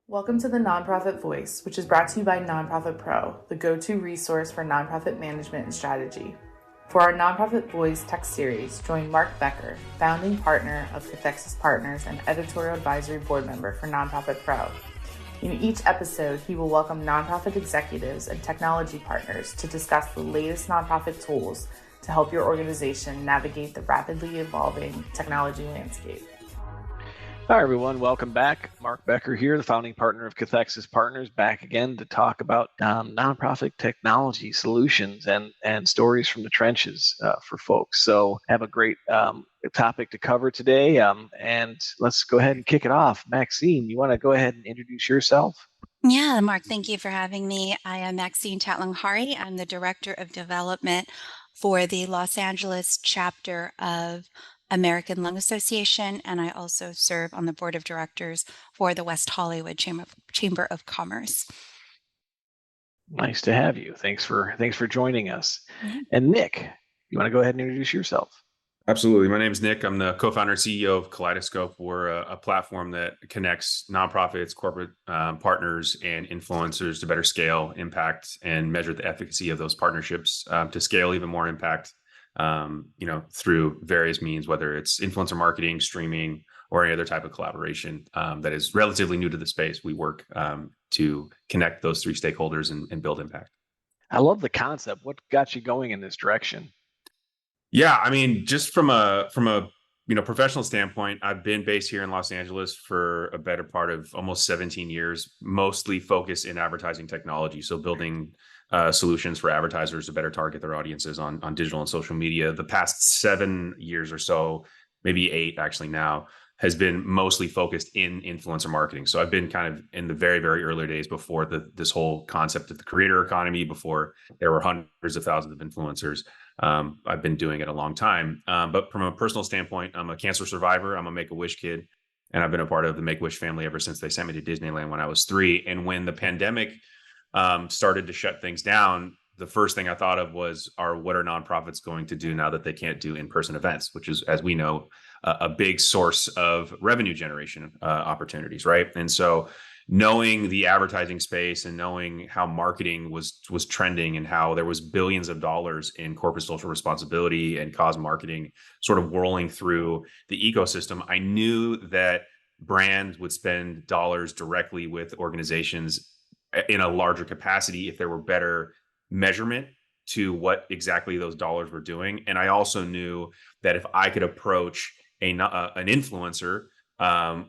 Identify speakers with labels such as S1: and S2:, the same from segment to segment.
S1: Welcome to the Nonprofit Voice, which is brought to you by NonProfit Pro, the go-to resource for nonprofit management and strategy. For our Nonprofit Voice text series, join Mark Becker, founding partner of Cathexis Partners and editorial advisory board member for NonProfit Pro. In each episode, he will welcome nonprofit executives and technology partners to discuss the latest nonprofit tools to help your organization navigate the rapidly evolving technology landscape.
S2: Hi, everyone. Welcome back. Mark Becker here, the founding partner of Cathexis Partners, back again to talk about nonprofit technology solutions and stories from the trenches for folks. So I have a great topic to cover today, and let's go ahead and kick it off. Maxine, you want to go ahead and introduce yourself?
S3: Yeah, Mark, thank you for having me. I am Maxine Tatlonghari. I'm the Director of Development for the Los Angeles chapter of American Lung Association, and I also serve on the board of directors for the West Hollywood Chamber of Commerce.
S2: Nice to have you. Thanks for joining us.
S3: Yeah.
S2: And Nick, you want to go ahead and introduce yourself?
S4: Absolutely. My name is Nick. I'm the co-founder and CEO of Kaleidoscope. We're a platform that connects nonprofits, corporate partners, and influencers to better scale, impact, and measure the efficacy of those partnerships to scale even more impact, through various means, whether it's influencer marketing, streaming, or any other type of collaboration that is relatively new to the space. We work to connect those three stakeholders and build impact.
S2: I love the concept. What got you going in this direction?
S4: Yeah, I mean, just from a professional standpoint, I've been based here in Los Angeles for a better part of almost 17 years, mostly focused in advertising technology. So building solutions for advertisers to better target their audiences on digital and social media. The past 7 years or so, maybe 8 actually now, has been mostly focused in influencer marketing. So I've been kind of in the very, very early days before this whole concept of the creator economy, before there were hundreds of thousands of influencers. I've been doing it a long time. But from a personal standpoint, I'm a cancer survivor. I'm a Make-A-Wish kid. And I've been a part of the Make-A-Wish family ever since they sent me to Disneyland when I was 3. And when the pandemic started to shut things down, the first thing I thought of was, what are nonprofits going to do now that they can't do in-person events, which is, as we know, a big source of revenue generation opportunities, right? And so knowing the advertising space and knowing how marketing was trending and how there was billions of dollars in corporate social responsibility and cause marketing sort of whirling through the ecosystem, I knew that brands would spend dollars directly with organizations in a larger capacity if there were better measurement to what exactly those dollars were doing. And I also knew that if I could approach an influencer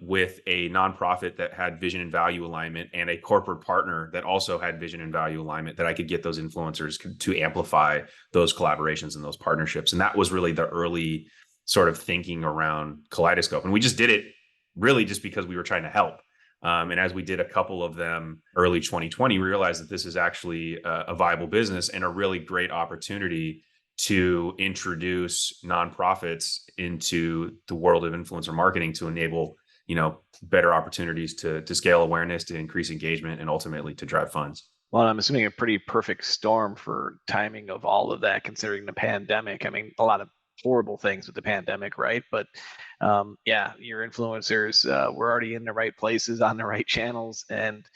S4: with a nonprofit that had vision and value alignment and a corporate partner that also had vision and value alignment, that I could get those influencers to amplify those collaborations and those partnerships. And that was really the early sort of thinking around Kaleidoscope. And we just did it really just because we were trying to help. And as we did a couple of them early 2020, we realized that this is actually a viable business and a really great opportunity to introduce nonprofits into the world of influencer marketing to enable, better opportunities to scale awareness, to increase engagement, and ultimately to drive funds.
S2: Well, I'm assuming a pretty perfect storm for timing of all of that, considering the pandemic. I mean, a lot of horrible things with the pandemic, right? But your influencers were already in the right places, on the right channels, and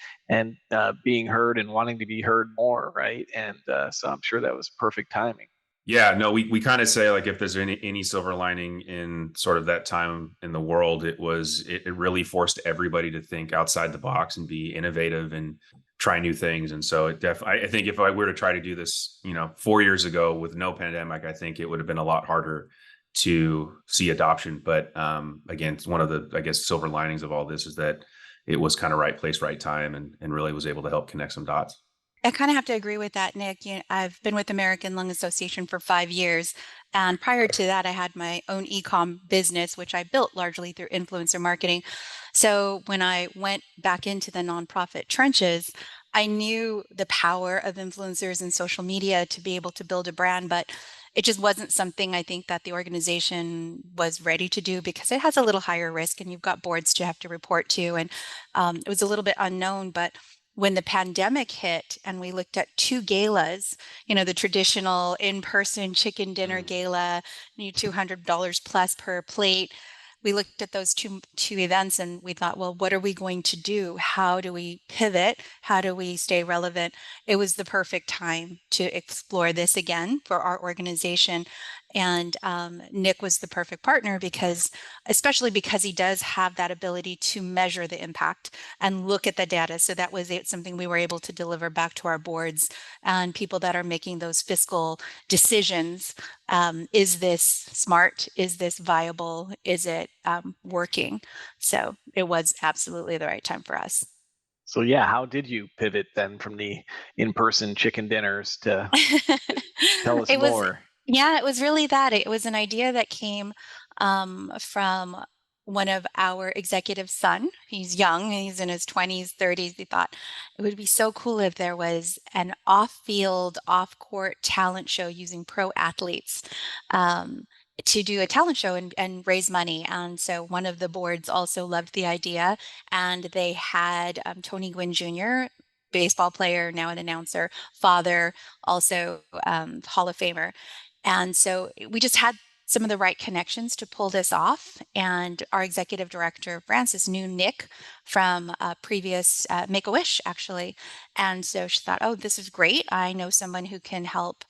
S2: being heard and wanting to be heard more, right? And so I'm sure that was perfect timing.
S4: Yeah, no, we kind of say, like, if there's any silver lining in sort of that time in the world, it really forced everybody to think outside the box and be innovative and try new things. And so I think if I were to try to do this, 4 years ago with no pandemic, I think it would have been a lot harder to see adoption. But again, it's one of the, I guess, silver linings of all this is that it was kind of right place, right time, and really was able to help connect some dots.
S3: I kind of have to agree with that, Nick. I've been with American Lung Association for 5 years. And prior to that, I had my own e-com business, which I built largely through influencer marketing. So when I went back into the nonprofit trenches, I knew the power of influencers and social media to be able to build a brand, but it just wasn't something I think that the organization was ready to do because it has a little higher risk and you've got boards to have to report to. And it was a little bit unknown, but when the pandemic hit and we looked at 2 galas, the traditional in-person chicken dinner gala, $200 plus per plate, we looked at those two events and we thought, well, what are we going to do? How do we pivot? How do we stay relevant? It was the perfect time to explore this again for our organization. And Nick was the perfect partner especially because he does have that ability to measure the impact and look at the data. So that was something we were able to deliver back to our boards and people that are making those fiscal decisions. Is this smart? Is this viable? Is it working? So it was absolutely the right time for us.
S2: So yeah, how did you pivot then from the in-person chicken dinners to tell us
S3: It was,
S2: more?
S3: yeah, it was really that. It was an idea that came from one of our executive's son. He's young, he's in his 20s, 30s. We thought it would be so cool if there was an off-field, off-court talent show using pro athletes. To do a talent show and raise money. And so one of the boards also loved the idea, and they had Tony Gwynn Jr., baseball player, now an announcer, father, also Hall of Famer. And so we just had some of the right connections to pull this off. And our executive director, Francis, knew Nick from previous Make-A-Wish, actually. And so she thought, oh, this is great. I know someone who can help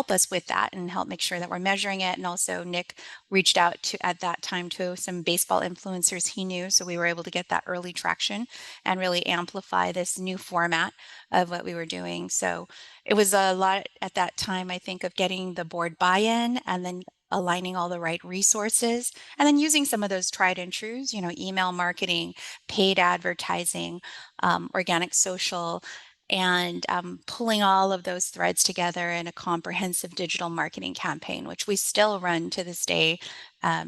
S3: us with that and help make sure that we're measuring it. And also Nick reached out to, at that time, to some baseball influencers he knew. So we were able to get that early traction and really amplify this new format of what we were doing. So it was a lot at that time, I think, of getting the board buy-in and then aligning all the right resources and then using some of those tried and trues, email marketing, paid advertising, organic social, and pulling all of those threads together in a comprehensive digital marketing campaign, which we still run to this day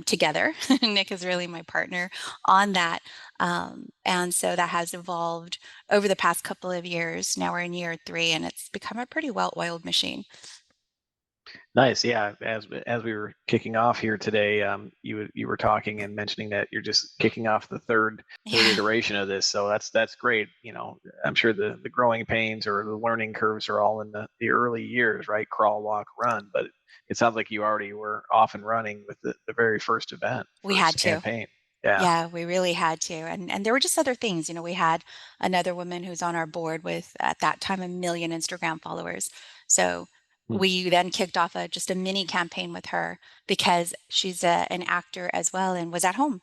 S3: together. Nick is really my partner on that. And so that has evolved over the past couple of years. Now we're in year 3 and it's become a pretty well-oiled machine.
S2: Nice. Yeah. As we were kicking off here today, you were talking and mentioning that you're just kicking off the third iteration of this. So that's great. I'm sure the growing pains or the learning curves are all in the early years, right? Crawl, walk, run. But it sounds like you already were off and running with the very first event,
S3: We had
S2: first
S3: to.
S2: campaign. Yeah.
S3: Yeah, we really had to. And there were just other things. We had another woman who's on our board with, at that time, 1 million Instagram followers. So we then kicked off just a mini campaign with her because she's an actor as well and was at home.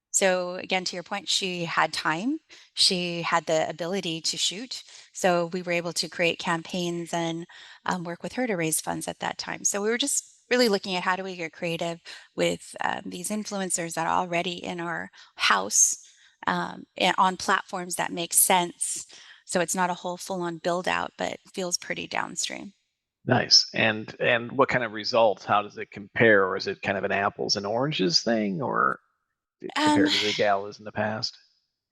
S3: So again, to your point, she had time, she had the ability to shoot. So we were able to create campaigns and work with her to raise funds at that time. So we were just really looking at how do we get creative with these influencers that are already in our house and on platforms that make sense. So it's not a whole full-on build out, but feels pretty downstream.
S2: Nice. And what kind of results? How does it compare, or is it kind of an apples and oranges thing, or
S3: Um,
S2: compared to the galas in the past?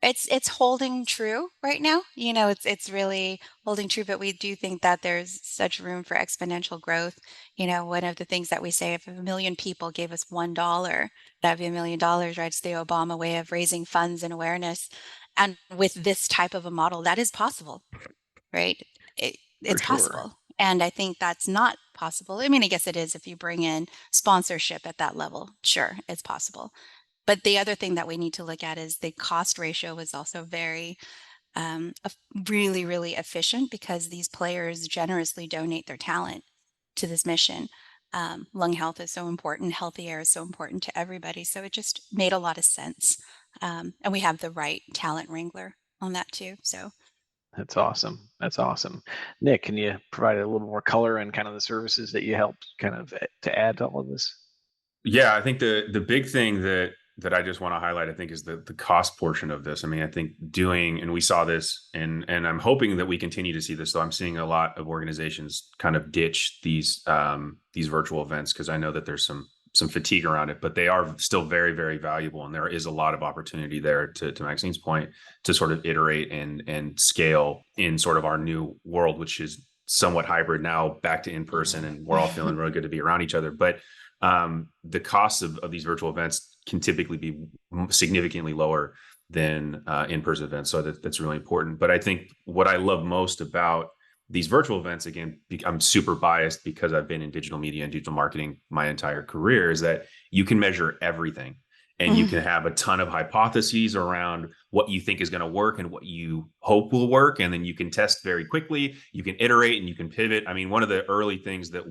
S3: it's holding true right now. It's really holding true, but we do think that there's such room for exponential growth. One of the things that we say, if 1 million people gave us $1, that'd be $1 million, right? It's the Obama way of raising funds and awareness. And with this type of a model, that is possible, right? It's
S2: sure.
S3: possible. And I think that's not possible. I mean, I guess it is if you bring in sponsorship at that level. Sure, it's possible. But the other thing that we need to look at is the cost ratio was also very, really, really efficient because these players generously donate their talent to this mission. Lung health is so important, healthy air is so important to everybody. So it just made a lot of sense. And we have the right talent wrangler on that too. So
S2: That's awesome. That's awesome. Nick, can you provide a little more color and kind of the services that you helped kind of to add to all of this?
S4: Yeah, I think the big thing that I just want to highlight, I think, is the cost portion of this. I mean, I think and we saw this, and I'm hoping that we continue to see this. So I'm seeing a lot of organizations kind of ditch these virtual events because I know that there's some fatigue around it, but they are still very, very valuable, and there is a lot of opportunity there. To Maxine's point, to sort of iterate and scale in sort of our new world, which is somewhat hybrid now, back to in person, and we're all feeling really good to be around each other. But the costs of these virtual events can typically be significantly lower than in-person events. So that's really important. But I think what I love most about these virtual events, again, I'm super biased because I've been in digital media and digital marketing my entire career, is that you can measure everything. and you can have a ton of hypotheses around what you think is going to work and what you hope will work. And then you can test very quickly, you can iterate, and you can pivot. I mean, one of the early things that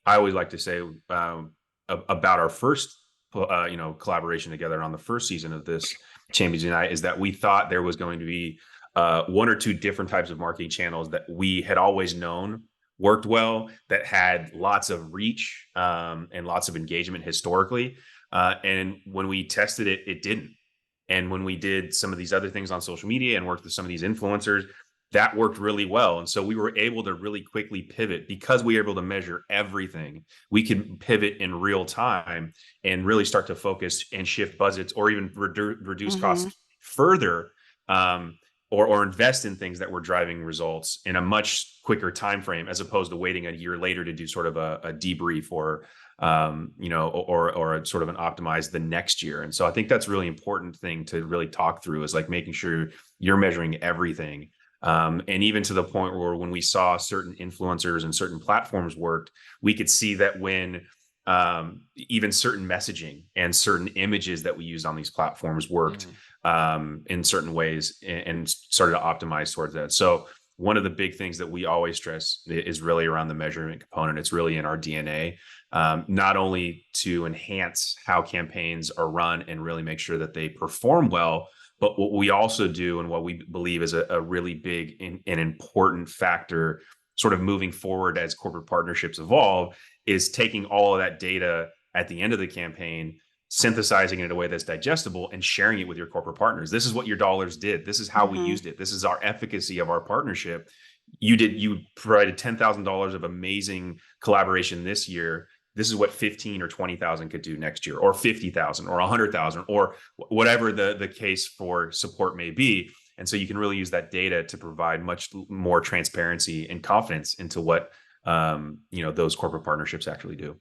S4: I always like to say about our first collaboration together on the first season of this Champions Unite is that we thought there was going to be one or two different types of marketing channels that we had always known worked well, that had lots of reach and lots of engagement historically. And when we tested it, it didn't. And when we did some of these other things on social media and worked with some of these influencers, that worked really well. And so we were able to really quickly pivot because we were able to measure everything. We could pivot in real time and really start to focus and shift budgets, or even reduce costs further, or invest in things that were driving results in a much quicker time frame, as opposed to waiting a year later to do sort of a debrief or or a sort of an optimize the next year. And so I think that's really important thing to really talk through, is like making sure you're measuring everything. And even to the point where when we saw certain influencers and certain platforms worked, we could see that when even certain messaging and certain images that we used on these platforms worked in certain ways, and started to optimize towards that. So one of the big things that we always stress is really around the measurement component. It's really in our DNA, not only to enhance how campaigns are run and really make sure that they perform well, but what we also do, and what we believe is a really big and important factor sort of moving forward as corporate partnerships evolve, is taking all of that data at the end of the campaign, synthesizing it in a way that's digestible, and sharing it with your corporate partners. This is what your dollars did. This is how we used it. This is our efficacy of our partnership. You provided $10,000 of amazing collaboration this year. This is what 15 or 20,000 could do next year, or 50,000 or 100,000, or whatever the case for support may be. And so you can really use that data to provide much more transparency and confidence into what those corporate partnerships actually do.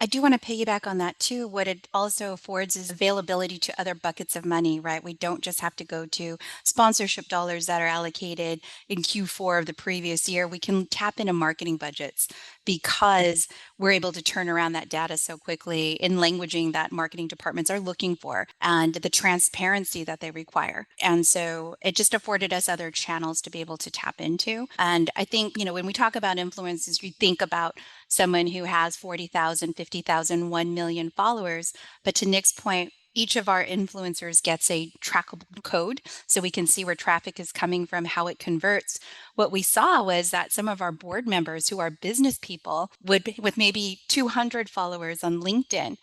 S3: I do want to piggyback on that too. What it also affords is availability to other buckets of money, right? We don't just have to go to sponsorship dollars that are allocated in Q4 of the previous year. We can tap into marketing budgets because we're able to turn around that data so quickly in languaging that marketing departments are looking for, and the transparency that they require. And so it just afforded us other channels to be able to tap into. And I think, when we talk about influencers, we think about someone who has 40,000, 50,000, 1 million followers. But to Nick's point, each of our influencers gets a trackable code so we can see where traffic is coming from, how it converts. What we saw was that some of our board members who are business people with maybe 200 followers on LinkedIn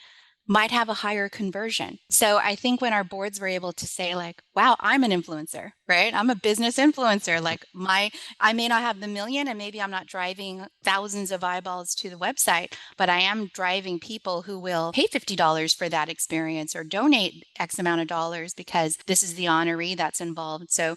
S3: might have a higher conversion. So I think when our boards were able to say like, wow, I'm an influencer, right? I'm a business influencer. Like I may not have the million, and maybe I'm not driving thousands of eyeballs to the website, but I am driving people who will pay $50 for that experience or donate X amount of dollars because this is the honoree that's involved. So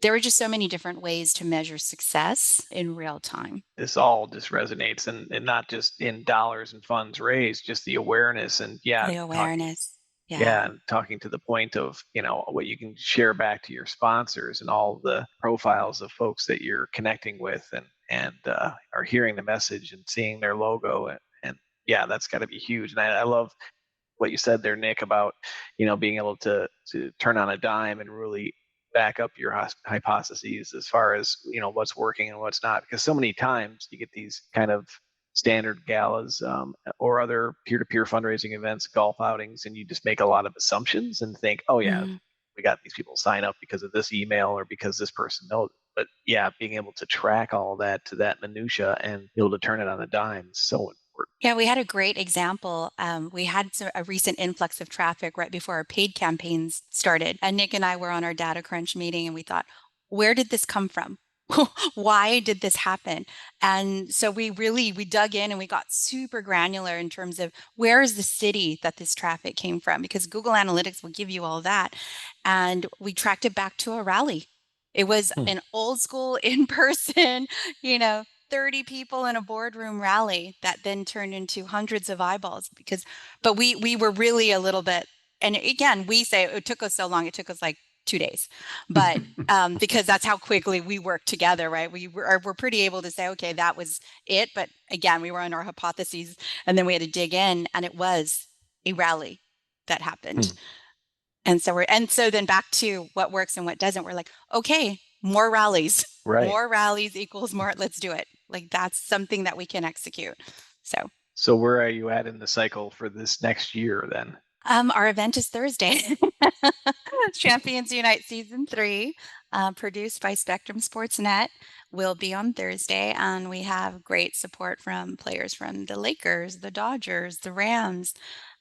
S3: there were just so many different ways to measure success in real time.
S2: This all just resonates, and not just in dollars and funds raised, just the awareness. And
S3: The awareness.
S2: and talking to the point of, what you can share back to your sponsors and all the profiles of folks that you're connecting with, and are hearing the message and seeing their logo. And that's got to be huge. And I love what you said there, Nick, about, being able to turn on a dime and really back up your hypotheses as far as what's working and what's not, because so many times you get these kind of standard galas or other peer-to-peer fundraising events, golf outings, and you just make a lot of assumptions and think, oh yeah, we got these people sign up because of this email or because this person knows. But being able to track all that to that minutia and be able to turn it on a dime is so important.
S3: Yeah, we had a great example. We had a recent influx of traffic right before our paid campaigns started. And Nick and I were on our data crunch meeting, and we thought, where did this come from? Why did this happen? And so we dug in and we got super granular in terms of where is the city that this traffic came from, because Google Analytics will give you all that. And we tracked it back to a rally. It was an old school in-person, 30 people in a boardroom rally that then turned into hundreds of eyeballs but we were really a little bit, and again, we say it took us so long, it took us like 2 days, but because that's how quickly we worked together, right? We're pretty able to say, okay, that was it. But again, we were on our hypotheses, and then we had to dig in, and it was a rally. that happened. And so then back to what works and what doesn't. We're like, okay, more rallies.
S2: Right.
S3: More rallies equals more. Let's do it. Like that's something that we can execute.
S2: So where are you at in the cycle for this next year then?
S3: Our event is Thursday. Champions Unite Season 3, produced by Spectrum Sportsnet, will be on Thursday. And we have great support from players from the Lakers, the Dodgers, the Rams.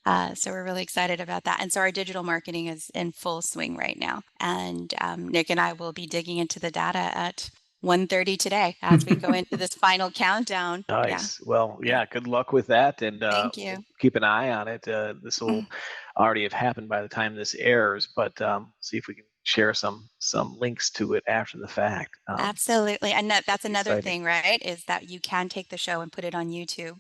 S3: So we're really excited about that. And so our digital marketing is in full swing right now. And Nick and I will be digging into the data at 1:30 today as we go into this final countdown.
S2: Nice. Well, good luck with that. And
S3: Thank you.
S2: we'll keep an eye on it. This will already have happened by the time this airs, but see if we can share some links to it after the fact.
S3: Absolutely. And that's another
S2: exciting
S3: thing, right? Is that you can take the show and put it on YouTube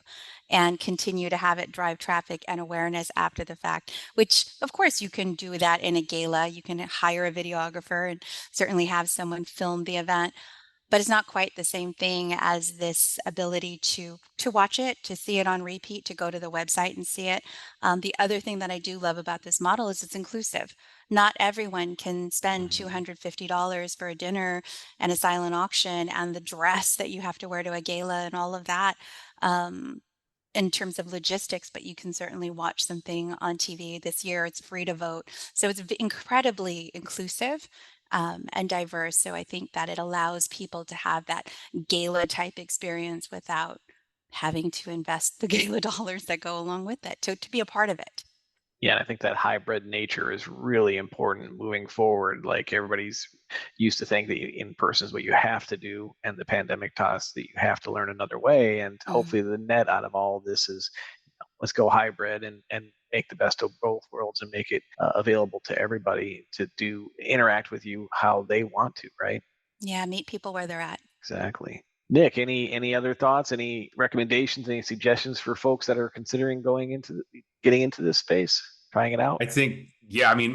S3: and continue to have it drive traffic and awareness after the fact, which of course you can do that in a gala. You can hire a videographer and certainly have someone film the event. But it's not quite the same thing as this ability to watch it, to see it on repeat, to go to the website and see it. The other thing that I do love about this model is it's inclusive. Not everyone can spend $250 for a dinner and a silent auction and the dress that you have to wear to a gala and all of that. In terms of logistics, but you can certainly watch something on TV this year. It's free to vote. So it's incredibly inclusive and diverse. So I think that it allows people to have that gala type experience without having to invest the gala dollars that go along with it to be a part of it.
S2: Yeah, and I think that hybrid nature is really important moving forward. Like everybody's used to think that in person is what you have to do, and the pandemic taught us that you have to learn another way. And hopefully, the net out of all of this is let's go hybrid and make the best of both worlds and make it available to everybody to interact with you how they want to, right?
S3: Yeah, meet people where they're at.
S2: Exactly. Nick, any other thoughts, any recommendations, any suggestions for folks that are considering getting into this space, trying it out?
S4: I think,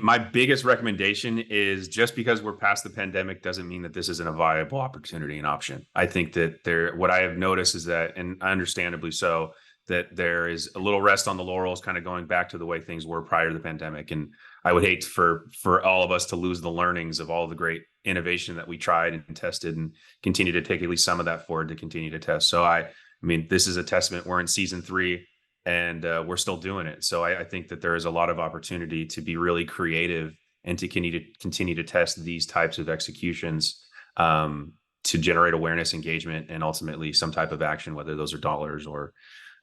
S4: my biggest recommendation is just because we're past the pandemic doesn't mean that this isn't a viable opportunity and option. I think that what I have noticed is that, and understandably so, that there is a little rest on the laurels, kind of going back to the way things were prior to the pandemic. And I would hate for all of us to lose the learnings of all the great innovation that we tried and tested, and continue to take at least some of that forward to continue to test. So I mean, this is a testament. We're in season 3 and we're still doing it. So I think that there is a lot of opportunity to be really creative and to continue to test these types of executions to generate awareness, engagement, and ultimately some type of action, whether those are dollars or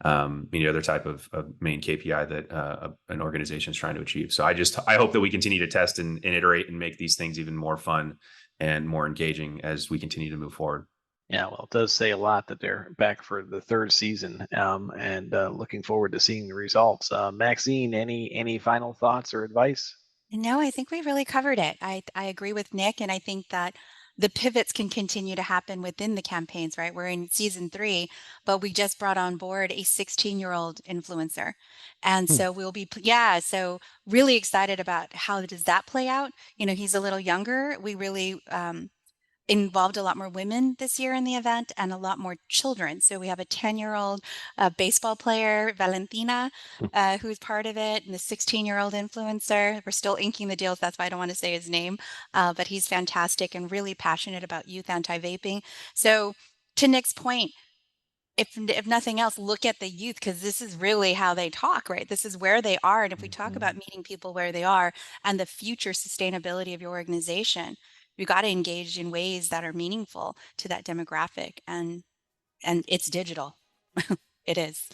S4: any other type of main KPI that an organization is trying to achieve. So I hope that we continue to test and iterate and make these things even more fun and more engaging as we continue to move forward.
S2: Yeah, well, it does say a lot that they're back for the 3rd season, and looking forward to seeing the results. Maxine, any final thoughts or advice?
S3: No, I think we really covered it. I agree with Nick, and I think that the pivots can continue to happen within the campaigns, right? We're in season 3, but we just brought on board a 16-year-old influencer. And so we'll be, so really excited about how does that play out? He's a little younger. We really involved a lot more women this year in the event and a lot more children. So we have a 10-year-old baseball player, Valentina, who's part of it, and a 16-year-old influencer. We're still inking the deals. That's why I don't want to say his name, but he's fantastic and really passionate about youth anti-vaping. So to Nick's point, if nothing else, look at the youth, because this is really how they talk, right? This is where they are. And if we talk about meeting people where they are and the future sustainability of your organization, you got to engage in ways that are meaningful to that demographic, and it's digital. It is.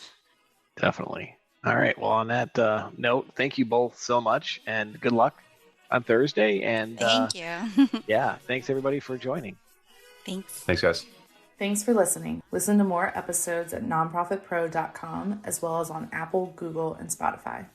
S2: Definitely. All right. Well, on that note, thank you both so much, and good luck on Thursday. And
S3: thank you.
S2: Thanks everybody for joining.
S4: Thanks, guys.
S1: Thanks for listening. Listen to more episodes at nonprofitpro.com, as well as on Apple, Google, and Spotify.